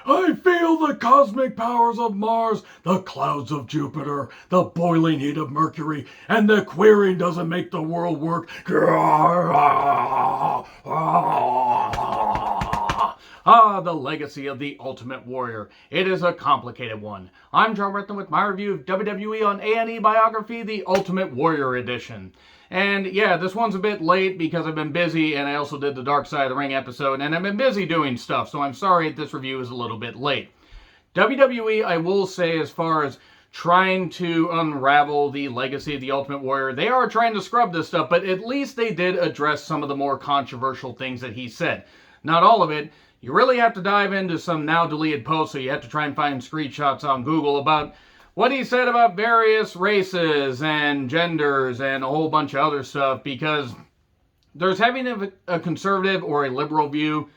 I feel the cosmic powers of Mars, the clouds of Jupiter, the boiling heat of Mercury, and the queering doesn't make the world work. Ah, the legacy of the Ultimate Warrior. It is a complicated one. I'm John Retton with my review of WWE on A&E Biography, the Ultimate Warrior Edition. And yeah, this one's a bit late because I've been busy, and I also did the Dark Side of the Ring episode, and I've been busy doing stuff, so I'm sorry this review is a little bit late. WWE, I will say, as far as trying to unravel the legacy of the Ultimate Warrior, they are trying to scrub this stuff, but at least they did address some of the more controversial things that he said. Not all of it. You really have to dive into some now deleted posts, so you have to try and find screenshots on Google about what he said about various races and genders and a whole bunch of other stuff, because there's having a conservative or a liberal view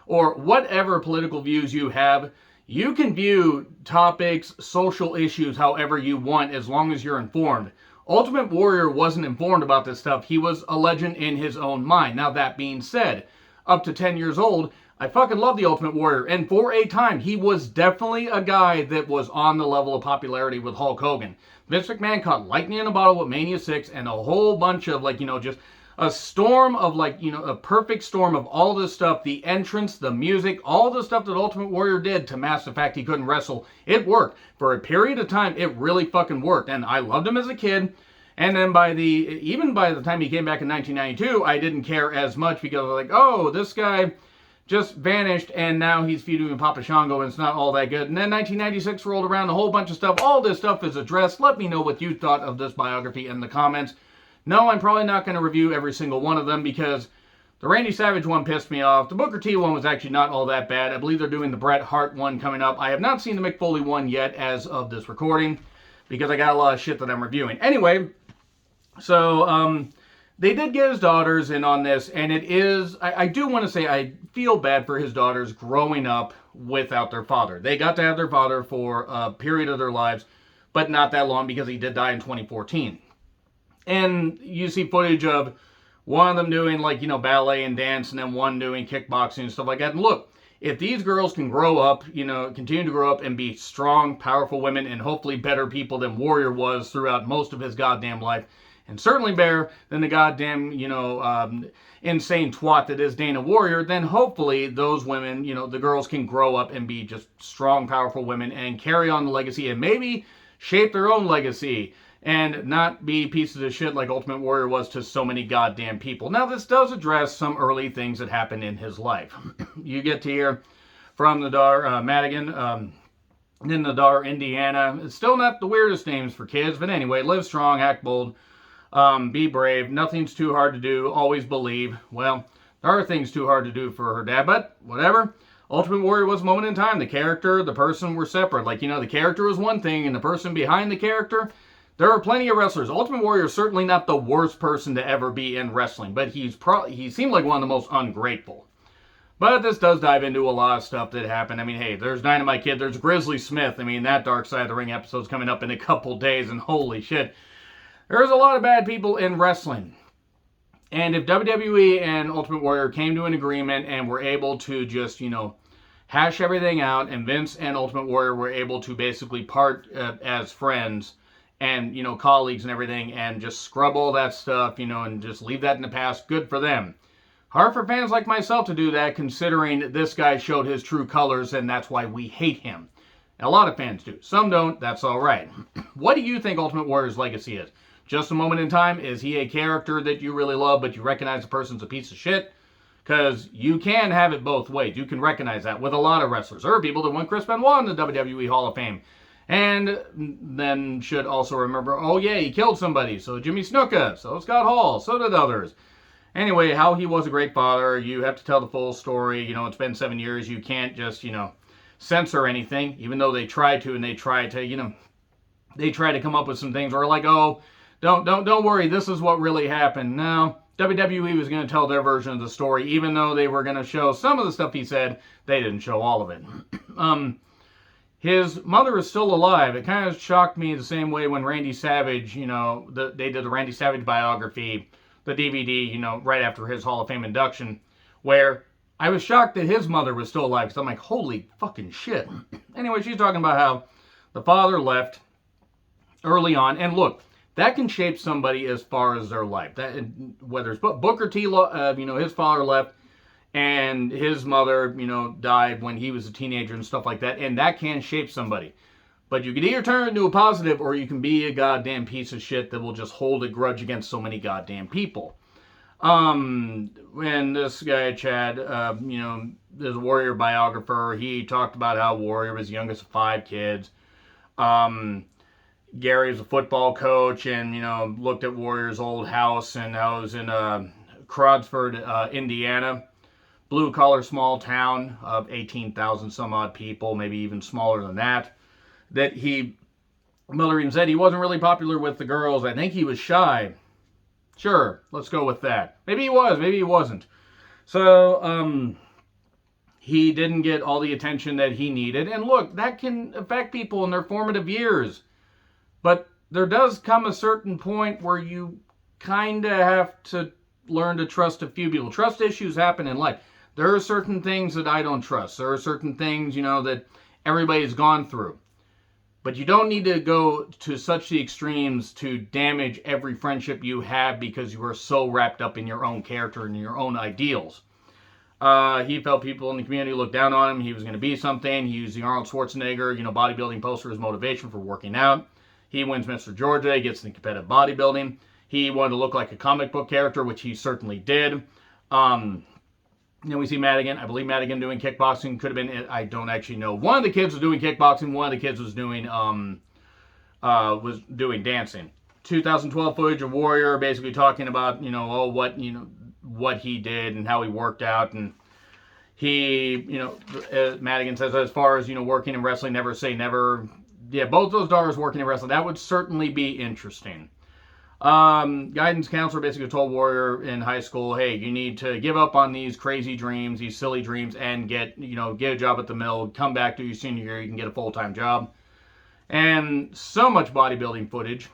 or whatever political views you have. You can view topics, social issues however you want as long as you're informed. Ultimate Warrior wasn't informed about this stuff. He was a legend in his own mind. Now, that being said, up to 10 years old, I fucking love the Ultimate Warrior, and for a time, he was definitely a guy that was on the level of popularity with Hulk Hogan. Vince McMahon caught lightning in a bottle with Mania 6 and a whole bunch of, just a storm of, a perfect storm of all this stuff, the entrance, the music, all the stuff that Ultimate Warrior did to mask the fact he couldn't wrestle. It worked. For a period of time, it really fucking worked, and I loved him as a kid. And then even by the time he came back in 1992, I didn't care as much because I was like, oh, this guy just vanished, and now he's feuding with Papa Shango, and it's not all that good. And then 1996 rolled around, a whole bunch of stuff. All this stuff is addressed. Let me know what you thought of this biography in the comments. No, I'm probably not going to review every single one of them because the Randy Savage one pissed me off. The Booker T one was actually not all that bad. I believe they're doing the Bret Hart one coming up. I have not seen the Mick Foley one yet as of this recording because I got a lot of shit that I'm reviewing. Anyway, so they did get his daughters in on this, and it is, I do want to say, I feel bad for his daughters growing up without their father. They got to have their father for a period of their lives, but not that long because he did die in 2014. And you see footage of one of them doing, ballet and dance, and then one doing kickboxing and stuff like that. And look, if these girls can grow up, continue to grow up and be strong, powerful women, and hopefully better people than Warrior was throughout most of his goddamn life, and certainly better than the goddamn, insane twat that is Dana Warrior, then hopefully those women, the girls can grow up and be just strong, powerful women and carry on the legacy and maybe shape their own legacy and not be pieces of shit like Ultimate Warrior was to so many goddamn people. Now, this does address some early things that happened in his life. You get to hear from Nadar Madigan, in Nadar, Indiana. It's still not the weirdest names for kids, but anyway, live strong, act bold. Be brave. Nothing's too hard to do. Always believe. Well, there are things too hard to do for her dad, but whatever. Ultimate Warrior was a moment in time. The character, the person were separate. The character was one thing, and the person behind the character, there are plenty of wrestlers. Ultimate Warrior is certainly not the worst person to ever be in wrestling, but he seemed like one of the most ungrateful. But this does dive into a lot of stuff that happened. I mean, hey, there's Dynamite Kid, there's Grizzly Smith. I mean, that Dark Side of the Ring episode's coming up in a couple days, and holy shit. There's a lot of bad people in wrestling. And if WWE and Ultimate Warrior came to an agreement and were able to just, hash everything out, and Vince and Ultimate Warrior were able to basically part as friends and, colleagues and everything, and just scrub all that stuff, and just leave that in the past, good for them. Hard for fans like myself to do that, considering this guy showed his true colors, and that's why we hate him. A lot of fans do. Some don't. That's all right. What do you think Ultimate Warrior's legacy is? Just a moment in time? Is he a character that you really love, but you recognize the person's a piece of shit? Because you can have it both ways. You can recognize that with a lot of wrestlers. There are people that want Chris Benoit in the WWE Hall of Fame. And then should also remember, oh yeah, he killed somebody. So Jimmy Snuka. So Scott Hall. So did others. Anyway, how he was a great father. You have to tell the full story. It's been 7 years. You can't just, censor anything. Even though they try to, and they try to, they try to come up with some things where like, oh, Don't worry, this is what really happened. No, WWE was going to tell their version of the story, even though they were going to show some of the stuff he said, they didn't show all of it. His mother is still alive. It kind of shocked me the same way when Randy Savage, they did the Randy Savage biography, the DVD, right after his Hall of Fame induction, where I was shocked that his mother was still alive, because I'm like, holy fucking shit. Anyway, she's talking about how the father left early on, and look, that can shape somebody as far as their life. That, whether it's Booker T, his father left, and his mother, died when he was a teenager and stuff like that, and that can shape somebody. But you can either turn it into a positive, or you can be a goddamn piece of shit that will just hold a grudge against so many goddamn people. When this guy, Chad, there's a Warrior biographer, he talked about how Warrior was the youngest of 5 kids. Gary was a football coach and, looked at Warrior's old house, and I was in Crawford, Indiana. Blue-collar small town of 18,000 some odd people, maybe even smaller than that. Miller even said he wasn't really popular with the girls. I think he was shy. Sure, let's go with that. Maybe he was, maybe he wasn't. So, he didn't get all the attention that he needed. And look, that can affect people in their formative years. But there does come a certain point where you kind of have to learn to trust a few people. Trust issues happen in life. There are certain things that I don't trust. There are certain things, that everybody's gone through. But you don't need to go to such the extremes to damage every friendship you have because you are so wrapped up in your own character and your own ideals. He felt people in the community looked down on him. He was going to be something. He used the Arnold Schwarzenegger, bodybuilding poster as motivation for working out. He wins Mr. Georgia. He gets into competitive bodybuilding. He wanted to look like a comic book character, which he certainly did. Then we see Madigan. I believe Madigan doing kickboxing. Could have been it. I don't actually know. One of the kids was doing kickboxing. One of the kids was doing dancing. 2012 footage of Warrior, basically talking about what he did and how he worked out. And he, Madigan says, as far as working in wrestling, never say never. Yeah, both those daughters working in wrestling. That would certainly be interesting. Guidance counselor basically told Warrior in high school, hey, you need to give up on these crazy dreams, these silly dreams, and get a job at the mill, come back to your senior year, you can get a full-time job. And so much bodybuilding footage.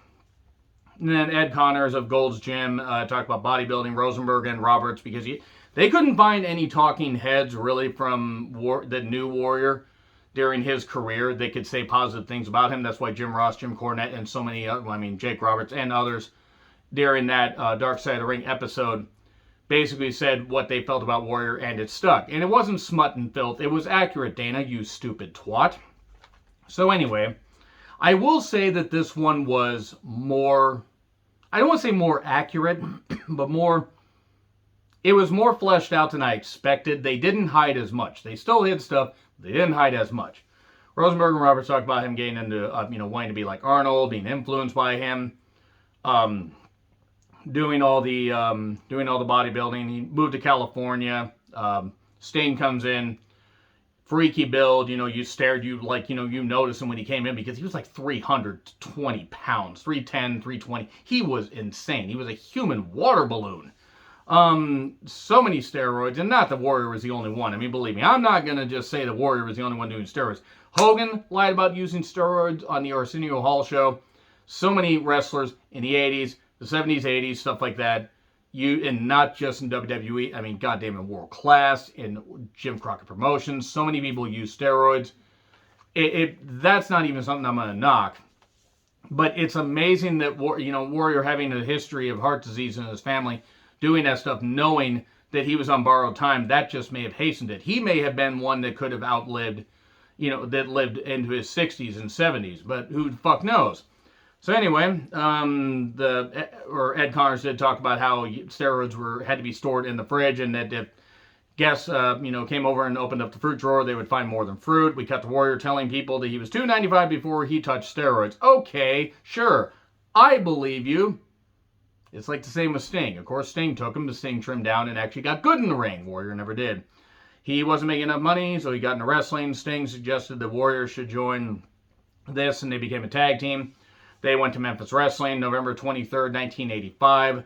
And then Ed Connors of Gold's Gym talked about bodybuilding, Rosenberg and Roberts, because they couldn't find any talking heads really from the new Warrior during his career. They could say positive things about him. That's why Jim Ross, Jim Cornette, and so many, Jake Roberts and others during that Dark Side of the Ring episode basically said what they felt about Warrior, and it stuck. And it wasn't smut and filth. It was accurate, Dana, you stupid twat. So anyway, I will say that this one was more, I don't want to say more accurate, but it was more fleshed out than I expected. They didn't hide as much. They still hid stuff. They didn't hide as much. Rosenberg and Roberts talked about him getting into, wanting to be like Arnold, being influenced by him, doing all the bodybuilding. He moved to California. Sting comes in, freaky build. You notice him when he came in because he was like 320 pounds, 310, 320. He was insane. He was a human water balloon. So many steroids, and not that Warrior was the only one. Believe me, I'm not going to just say that Warrior was the only one doing steroids. Hogan lied about using steroids on the Arsenio Hall show. So many wrestlers in the 80s, the 70s, 80s, stuff like that. And not just in WWE. Goddamn, in World Class, in Jim Crockett Promotions. So many people use steroids. That's not even something I'm going to knock. But it's amazing that, Warrior having a history of heart disease in his family, doing that stuff, knowing that he was on borrowed time, that just may have hastened it. He may have been one that could have outlived, that lived into his 60s and 70s, but who the fuck knows? So anyway, Ed Connors did talk about how steroids had to be stored in the fridge, and that if guests, came over and opened up the fruit drawer, they would find more than fruit. We cut to Warrior telling people that he was 295 before he touched steroids. Okay, sure, I believe you. It's like the same with Sting. Of course, Sting took him, but Sting trimmed down and actually got good in the ring. Warrior never did. He wasn't making enough money, so he got into wrestling. Sting suggested that Warrior should join this, and they became a tag team. They went to Memphis Wrestling, November 23rd, 1985.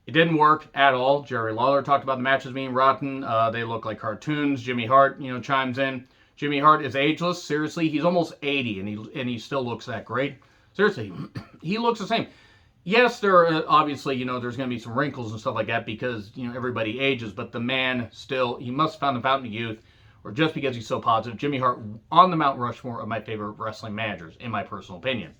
It didn't work at all. Jerry Lawler talked about the matches being rotten. They look like cartoons. Jimmy Hart, chimes in. Jimmy Hart is ageless. Seriously, he's almost 80, and he still looks that great. Seriously, he looks the same. Yes, there are obviously, there's going to be some wrinkles and stuff like that because, everybody ages, but the man still, he must have found the fountain of youth, or just because he's so positive. Jimmy Hart on the Mount Rushmore of my favorite wrestling managers, in my personal opinion.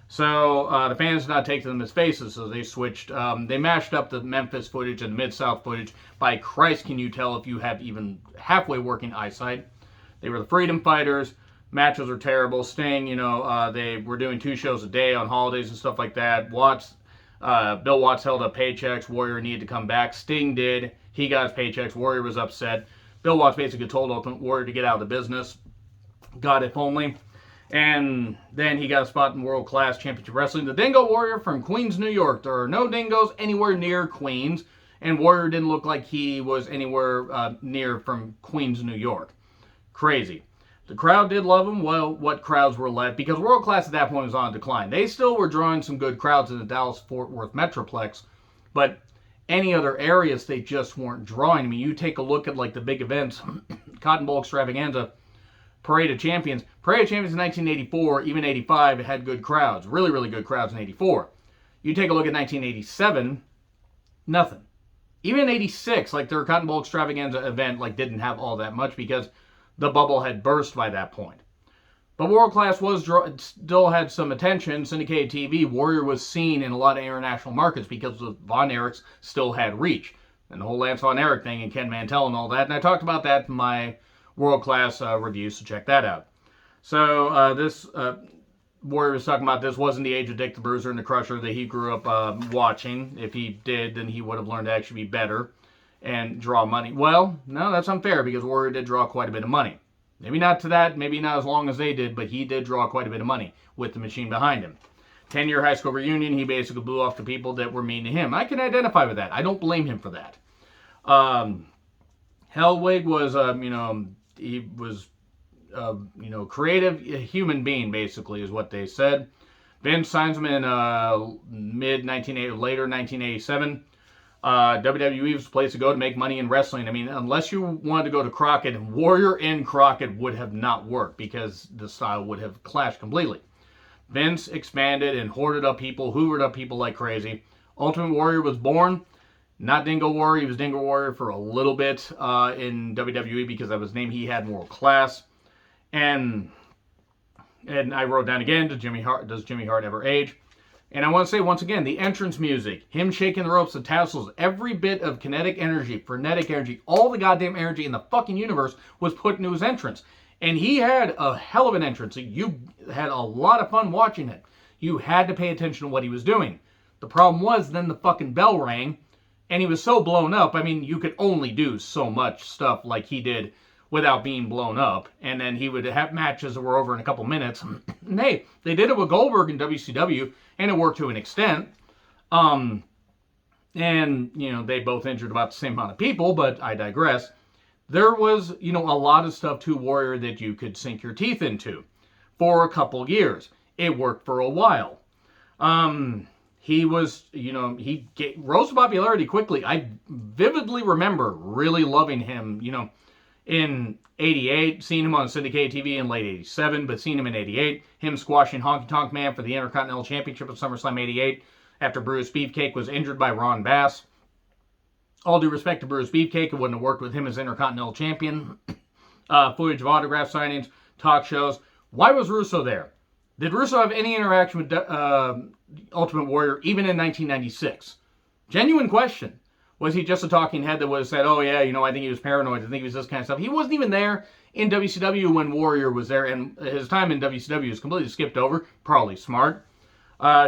So the fans did not take them as faces, so they switched. They mashed up the Memphis footage and the Mid-South footage. By Christ, can you tell if you have even halfway working eyesight? They were the Freedom Fighters. Matches were terrible. Sting, they were doing 2 shows a day on holidays and stuff like that. Bill Watts held up paychecks. Warrior needed to come back. Sting did. He got his paychecks. Warrior was upset. Bill Watts basically told Ultimate Warrior to get out of the business. God, if only. And then he got a spot in World Class Championship Wrestling. The Dingo Warrior from Queens, New York. There are no dingoes anywhere near Queens. And Warrior didn't look like he was anywhere near from Queens, New York. Crazy. The crowd did love him. Well, what crowds were left? Because World Class at that point was on decline. They still were drawing some good crowds in the Dallas-Fort Worth Metroplex. But any other areas, they just weren't drawing. I mean, you take a look at like the big events. Cotton Bowl Extravaganza. Parade of Champions. Parade of Champions in 1984, even 85, it had good crowds. Really, really good crowds in 84. You take a look at 1987, nothing. Even in 86, like their Cotton Bowl Extravaganza event, like didn't have all that much because the bubble had burst by that point. But World Class still had some attention. Syndicated TV, Warrior was seen in a lot of international markets because the Von Erichs still had reach. And the whole Lance Von Erich thing and Ken Mantell and all that. And I talked about that in my World Class review, so check that out. So this Warrior was talking about this wasn't the age of Dick the Bruiser and the Crusher that he grew up watching. If he did, then he would have learned to actually be better and draw money. Well, no, that's unfair because Warrior did draw quite a bit of money. Maybe not to that, maybe not as long as they did, but he did draw quite a bit of money with the machine behind him. 10-year high school reunion, he basically blew off the people that were mean to him. I can identify with that. I don't blame him for that. Hellwig was, he was, creative human being, basically, is what they said. Vince signs him in mid-1980, later 1987. WWE was the place to go to make money in wrestling. I mean, unless you wanted to go to Crockett, Warrior in Crockett would have not worked because the style would have clashed completely. Vince expanded and hoarded up people, hoovered up people like crazy. Ultimate Warrior was born. Not Dingo Warrior. He was Dingo Warrior for a little bit in WWE because that was the name he had in World Class. And I wrote down again, does Jimmy Hart ever age? And I want to say once again, the entrance music, him shaking the ropes, the tassels, every bit of kinetic energy, frenetic energy, all the goddamn energy in the fucking universe was put into his entrance. And he had a hell of an entrance. You had a lot of fun watching it. You had to pay attention to what he was doing. The problem was then the fucking bell rang, and he was so blown up. I mean, you could only do so much stuff like he did without being blown up. And then he would have matches that were over in a couple minutes. And hey, they did it with Goldberg in WCW, and it worked to an extent. And, they both injured about the same amount of people, but I digress. There was, a lot of stuff to Warrior that you could sink your teeth into for a couple years. It worked for a while. He was, he rose to popularity quickly. I vividly remember really loving him, in 88, seeing him on syndicated TV in late 87, but seeing him in 88, him squashing Honky Tonk Man for the Intercontinental Championship at SummerSlam 88 after Bruce Beefcake was injured by Ron Bass. All due respect to Bruce Beefcake, it wouldn't have worked with him as Intercontinental Champion. Footage of autograph signings, talk shows. Why was Russo there? Did Russo have any interaction with Ultimate Warrior even in 1996? Genuine question. Was he just a talking head that would have said, oh yeah, I think he was paranoid, I think he was this kind of stuff. He wasn't even there in WCW when Warrior was there, and his time in WCW was completely skipped over. Probably smart.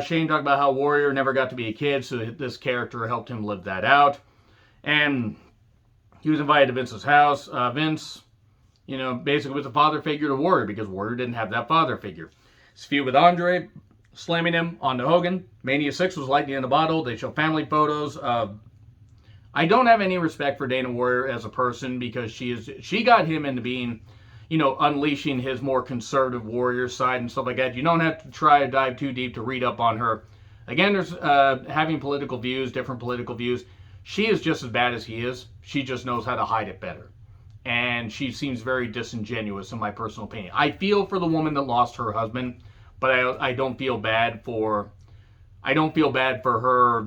Shane talked about how Warrior never got to be a kid, so this character helped him live that out. And he was invited to Vince's house. Vince, basically was a father figure to Warrior because Warrior didn't have that father figure. His feud with Andre, slamming him onto Hogan. Mania 6 was lightning in a bottle. They show family photos. I don't have any respect for Dana Warrior as a person because she got him into being, unleashing his more conservative warrior side and stuff like that. You don't have to try to dive too deep to read up on her. Again, there's having political views, different political views. She is just as bad as he is. She just knows how to hide it better. And she seems very disingenuous in my personal opinion. I feel for the woman that lost her husband, but I don't feel bad for I don't feel bad for her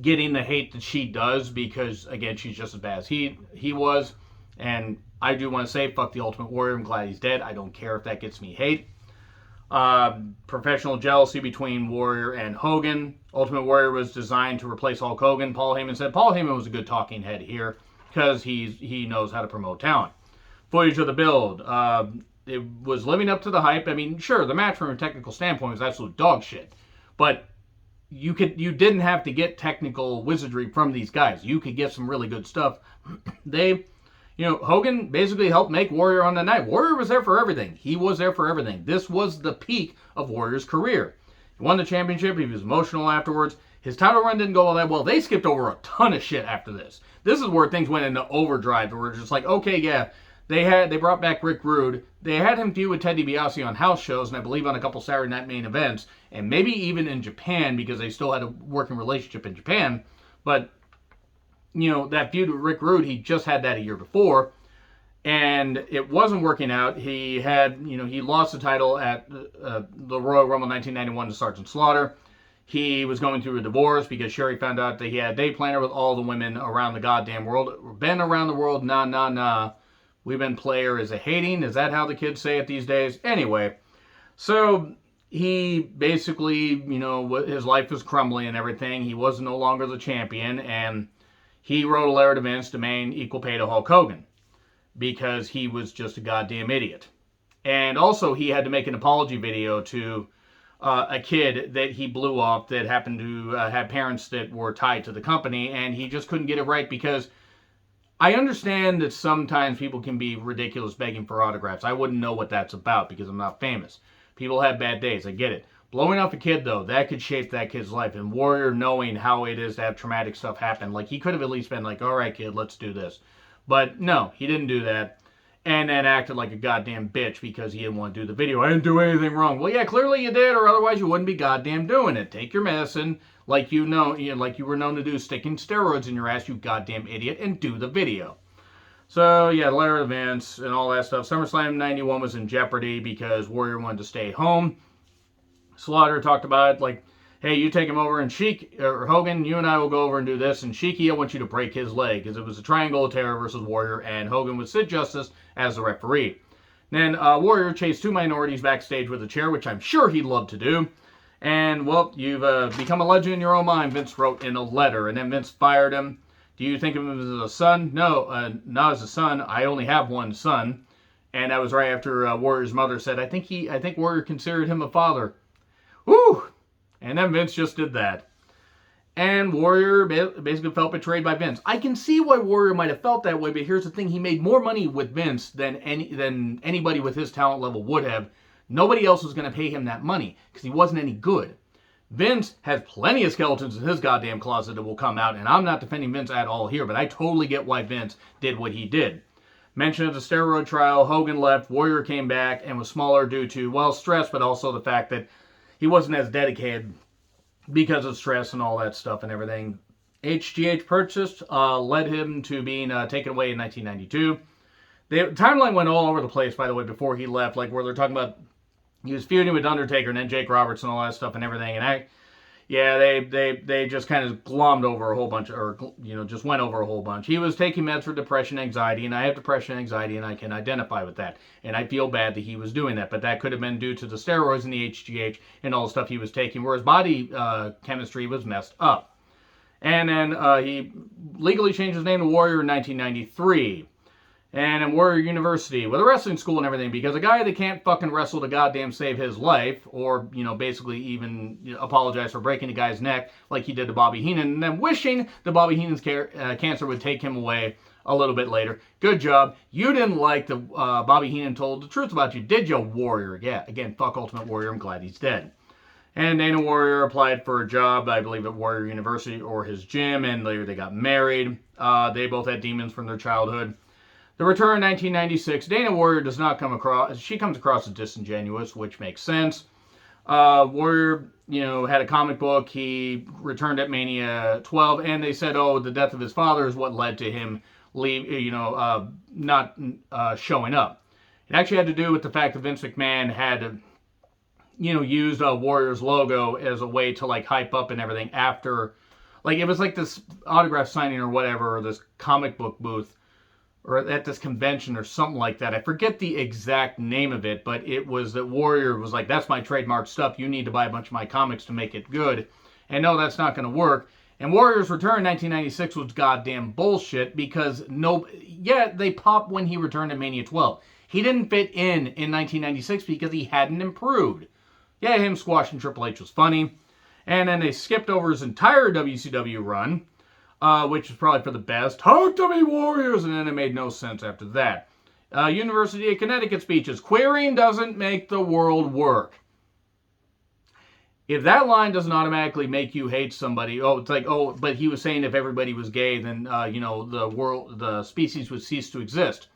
getting the hate that she does because, again, she's just as bad as he was. And I do want to say, fuck the Ultimate Warrior. I'm glad he's dead. I don't care if that gets me hate. Professional jealousy between Warrior and Hogan. Ultimate Warrior was designed to replace Hulk Hogan. Paul Heyman said Paul Heyman was a good talking head here because he knows how to promote talent. Footage of the build. It was living up to the hype. I mean, sure, the match from a technical standpoint was absolute dog shit, but you didn't have to get technical wizardry from these guys. You could get some really good stuff. Hogan basically helped make Warrior on the night. Warrior was there for everything. He was there for everything. This was the peak of Warrior's career. He won the championship. He was emotional afterwards. His title run didn't go all that well. They skipped over a ton of shit after this. This is where things went into overdrive. Where we're just like, okay, yeah, they brought back Rick Rude. They had him feud with Ted DiBiase on house shows, and I believe on a couple Saturday Night main events, and maybe even in Japan because they still had a working relationship in Japan. But that feud with Rick Rude, he just had that a year before, and it wasn't working out. He lost the title at the Royal Rumble 1991 to Sergeant Slaughter. He was going through a divorce because Sherry found out that he had a day planner with all the women around the goddamn world. Been around the world, nah. We've been player is a hating. Is that how the kids say it these days? Anyway, so he basically, his life was crumbling and everything. He was no longer the champion, and he wrote a letter to Vince demanding equal pay to Hulk Hogan because he was just a goddamn idiot. And also, he had to make an apology video to a kid that he blew off that happened to have parents that were tied to the company, and he just couldn't get it right because I understand that sometimes people can be ridiculous begging for autographs. I wouldn't know what that's about because I'm not famous. People have bad days. I get it. Blowing off a kid, though, that could shape that kid's life. And Warrior knowing how it is to have traumatic stuff happen, like, he could have at least been like, all right, kid, let's do this. But no, he didn't do that. And then acted like a goddamn bitch because he didn't want to do the video. I didn't do anything wrong. Well, yeah, clearly you did, or otherwise you wouldn't be goddamn doing it. Take your medicine, like you were known to do, sticking steroids in your ass, you goddamn idiot, and do the video. So, yeah, letter to Vince and all that stuff. SummerSlam 91 was in jeopardy because Warrior wanted to stay home. Slaughter talked about it, like, hey, you take him over, and Hogan, you and I will go over and do this, and Sheiky, I want you to break his leg, because it was a triangle of terror versus Warrior, and Hogan would Sid Justice as the referee. Then Warrior chased two minorities backstage with a chair, which I'm sure he'd love to do. And, well, you've become a legend in your own mind, Vince wrote in a letter, and then Vince fired him. Do you think of him as a son? No, not as a son. I only have one son. And that was right after Warrior's mother said, I think Warrior considered him a father. Woo! And then Vince just did that. And Warrior basically felt betrayed by Vince. I can see why Warrior might have felt that way, but here's the thing. He made more money with Vince than anybody with his talent level would have. Nobody else was going to pay him that money because he wasn't any good. Vince has plenty of skeletons in his goddamn closet that will come out, and I'm not defending Vince at all here, but I totally get why Vince did what he did. Mention of the steroid trial, Hogan left, Warrior came back, and was smaller due to, well, stress, but also the fact that he wasn't as dedicated because of stress and all that stuff and everything. HGH purchased led him to being taken away in 1992. The timeline went all over the place, by the way, before he left, like where they're talking about he was feuding with Undertaker and then Jake Roberts and all that stuff and everything. And they just kind of glommed over a whole bunch, or just went over a whole bunch. He was taking meds for depression, anxiety, and I have depression, anxiety, and I can identify with that. And I feel bad that he was doing that, but that could have been due to the steroids and the HGH and all the stuff he was taking, where his body chemistry was messed up. And then he legally changed his name to Warrior in 1993. And in Warrior University, with a wrestling school and everything, because a guy that can't fucking wrestle to goddamn save his life, or, basically even apologize for breaking a guy's neck like he did to Bobby Heenan, and then wishing that Bobby Heenan's cancer would take him away a little bit later. Good job. You didn't like the Bobby Heenan told the truth about you, did you, Warrior? Yeah, again, fuck Ultimate Warrior. I'm glad he's dead. And Dana Warrior applied for a job, I believe, at Warrior University or his gym, and later they got married. They both had demons from their childhood. The return in 1996, Dana Warrior comes across as disingenuous, which makes sense. Warrior, had a comic book. He returned at Mania 12, and they said, the death of his father is what led to him not showing up. It actually had to do with the fact that Vince McMahon had, used a Warriors logo as a way to like hype up and everything after, like it was like this autograph signing or whatever, or this comic book booth, or at this convention or something like that. I forget the exact name of it, but it was that Warrior was like, that's my trademark stuff. You need to buy a bunch of my comics to make it good. And no, that's not going to work. And Warrior's return in 1996 was goddamn bullshit because they popped when he returned at Mania 12. He didn't fit in 1996 because he hadn't improved. Yeah, him squashing Triple H was funny. And then they skipped over his entire WCW run, which was probably for the best. Talk to me, Warriors! And then it made no sense after that. University of Connecticut speeches. Queering doesn't make the world work. If that line doesn't automatically make you hate somebody, but he was saying if everybody was gay, then, the species would cease to exist.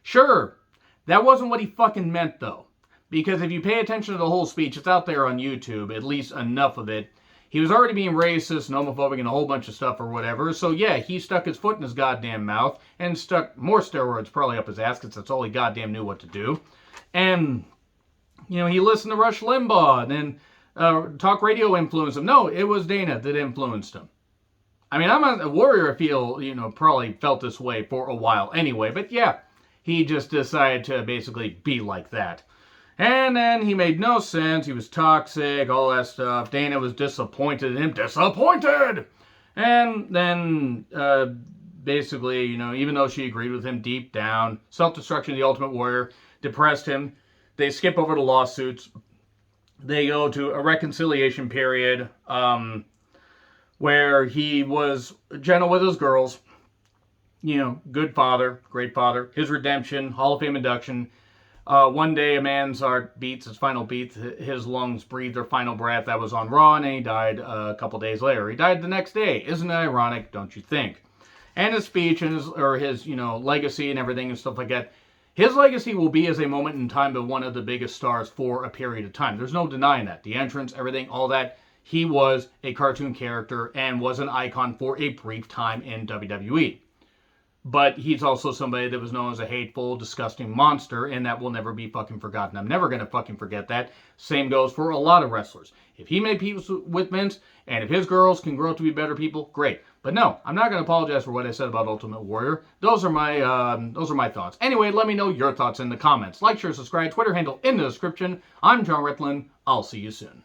Sure, that wasn't what he fucking meant, though. Because if you pay attention to the whole speech, it's out there on YouTube, at least enough of it. He was already being racist and homophobic and a whole bunch of stuff or whatever. So yeah, he stuck his foot in his goddamn mouth and stuck more steroids probably up his ass because that's all he goddamn knew what to do. And, he listened to Rush Limbaugh and then talk radio influenced him. No, it was Dana that influenced him. I mean, I'm a Warrior, I feel, probably felt this way for a while anyway. But yeah, he just decided to basically be like that. And then he made no sense. He was toxic, all that stuff. Dana was disappointed in him. Disappointed! And then, basically, even though she agreed with him deep down, self-destruction of the Ultimate Warrior depressed him. They skip over to lawsuits. They go to a reconciliation period where he was gentle with his girls. Good father, great father. His redemption, Hall of Fame induction. One day a man's heart beats his final beat, his lungs breathe their final breath. That was on Raw, and he died a couple days later. He died the next day. Isn't it ironic, don't you think? And his speech and his legacy and everything and stuff like that. His legacy will be as a moment in time of one of the biggest stars for a period of time. There's no denying that. The entrance, everything, all that. He was a cartoon character and was an icon for a brief time in WWE. But he's also somebody that was known as a hateful, disgusting monster, and that will never be fucking forgotten. I'm never going to fucking forget that. Same goes for a lot of wrestlers. If he made peace with Vince, and if his girls can grow up to be better people, great. But no, I'm not going to apologize for what I said about Ultimate Warrior. Those are my thoughts. Anyway, let me know your thoughts in the comments. Like, share, subscribe, Twitter handle in the description. I'm John Ritlin. I'll see you soon.